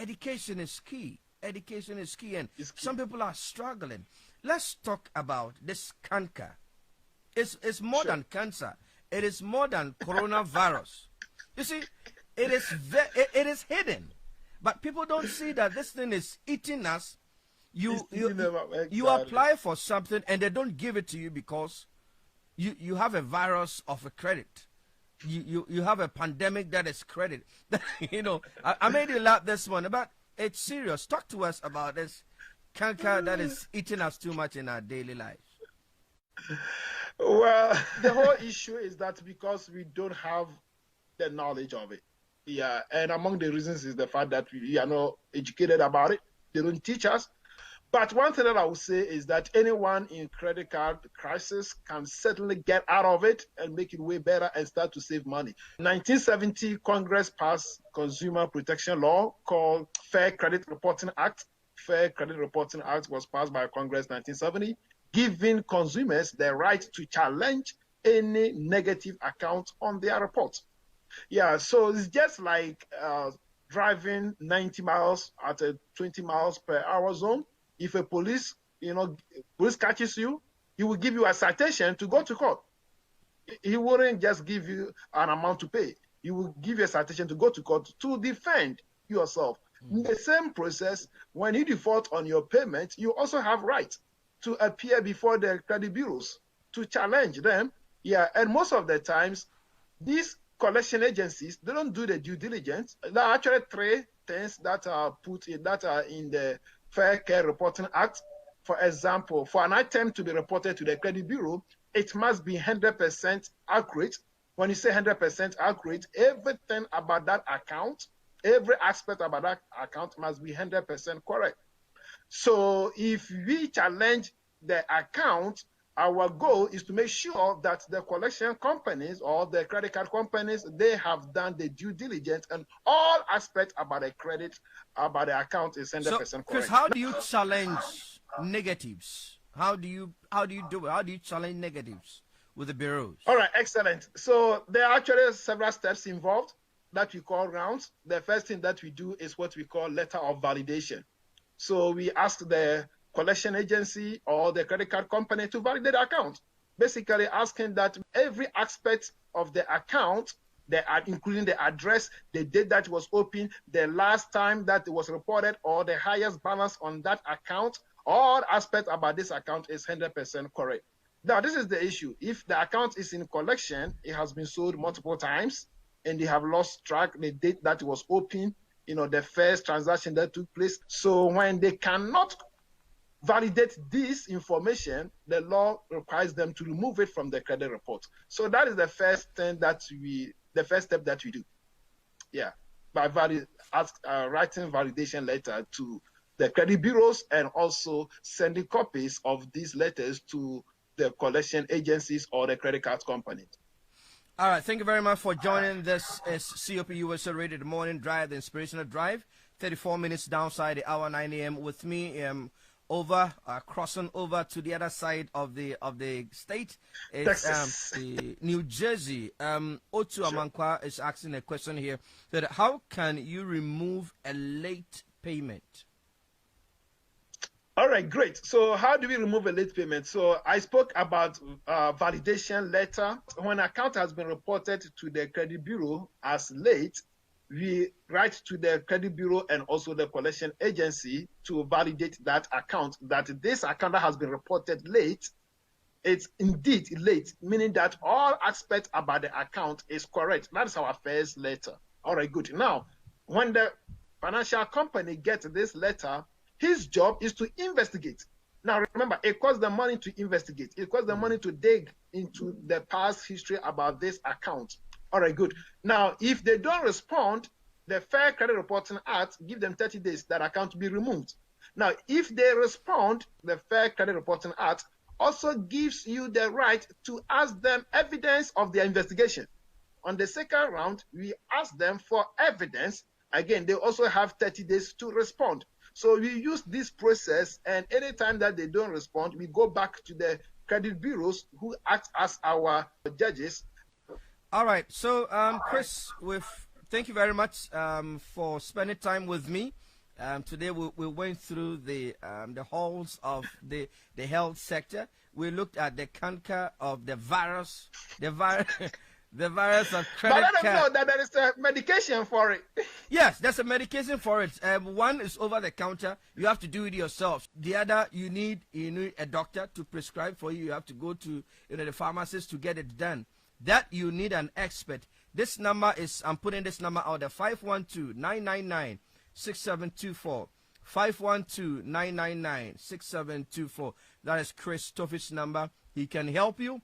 education is key. Education is key, and some people are struggling. Let's talk about this cancer. It's more than cancer. It is more than coronavirus. You see, it is hidden, but people don't see that this thing is eating us. You apply for something and they don't give it to you because you have a virus of a credit. You have a pandemic that is credit. I made you laugh this one, but it's serious. Talk to us about this cancer that is eating us too much in our daily lives. Well, the whole issue is that because we don't have the knowledge of it. Yeah, and among the reasons is the fact that we are not educated about it. They don't teach us. But one thing that I would say is that anyone in credit card crisis can certainly get out of it and make it way better and start to save money. 1970, Congress passed consumer protection law called Fair Credit Reporting Act. Fair Credit Reporting Act was passed by Congress 1970, giving consumers the right to challenge any negative account on their report. Yeah, so it's just like driving 90 miles at a 20 miles per hour zone. If a police catches you, he will give you a citation to go to court. He wouldn't just give you an amount to pay. He will give you a citation to go to court to defend yourself. In the same process, when you default on your payment, you also have right to appear before the credit bureaus to challenge them. Yeah, and most of the times, these collection agencies, they don't do the due diligence. There are actually three things that are in the Fair Care Reporting Act. For example, for an item to be reported to the credit bureau, it must be 100% accurate. When you say 100% accurate, everything about that account, every aspect about that account must be 100% correct. So if we challenge the account, our goal is to make sure that the collection companies or the credit card companies, they have done the due diligence and all aspects about the credit, about the account is 100% correct. Chris, how do you challenge negatives? How do you do it? How do you challenge negatives with the bureaus? All right, excellent. So there are actually several steps involved that we call rounds. The first thing that we do is what we call letter of validation. So we ask the collection agency or the credit card company to validate the account, basically asking that every aspect of the account, including the address, the date that was open, the last time that it was reported, or the highest balance on that account, all aspects about this account is 100% correct. Now, this is the issue. If the account is in collection, it has been sold multiple times, and they have lost track the date that it was open, the first transaction that took place. So when they cannot validate this information, the law requires them to remove it from the credit report. So that is the first thing the first step that we do. Yeah, by writing validation letter to the credit bureaus and also sending copies of these letters to the collection agencies or the credit card companies. All right, thank you very much for joining. This is COP USA Radio, the morning drive, the inspirational drive. 34 minutes downside the hour 9 a.m. with me. Crossing over to the other side of the state is the New Jersey. Otu Amankwa is asking a question here that how can you remove a late payment? All right, great. So how do we remove a late payment? So I spoke about validation letter. When an account has been reported to the credit bureau as late, we write to the credit bureau and also the collection agency to validate that account, that this account that has been reported late, it's indeed late, meaning that all aspects about the account is correct. That is our first letter. All right, good. Now, when the financial company gets this letter, his job is to investigate. Now, remember, it costs the money to investigate. It costs the money to dig into the past history about this account. All right, good. Now, if they don't respond, the Fair Credit Reporting Act gives them 30 days that account to be removed. Now, if they respond, the Fair Credit Reporting Act also gives you the right to ask them evidence of their investigation. On the second round, we ask them for evidence. Again, they also have 30 days to respond. So we use this process, and anytime that they don't respond, we go back to the credit bureaus who act as our judges. All right. So, Chris, thank you very much for spending time with me. Today we went through the halls of the health sector. We looked at the canker of the virus, the virus of credit But I don't card. know that there is a medication for it. Yes, there's a medication for it. One is over the counter. You have to do it yourself. The other, you need a doctor to prescribe for you. You have to go to the pharmacist to get it done. That you need an expert. This number is, I'm putting this number out there, 512-999-6724. 512-999-6724. That is Chris Toffich's number. He can help you.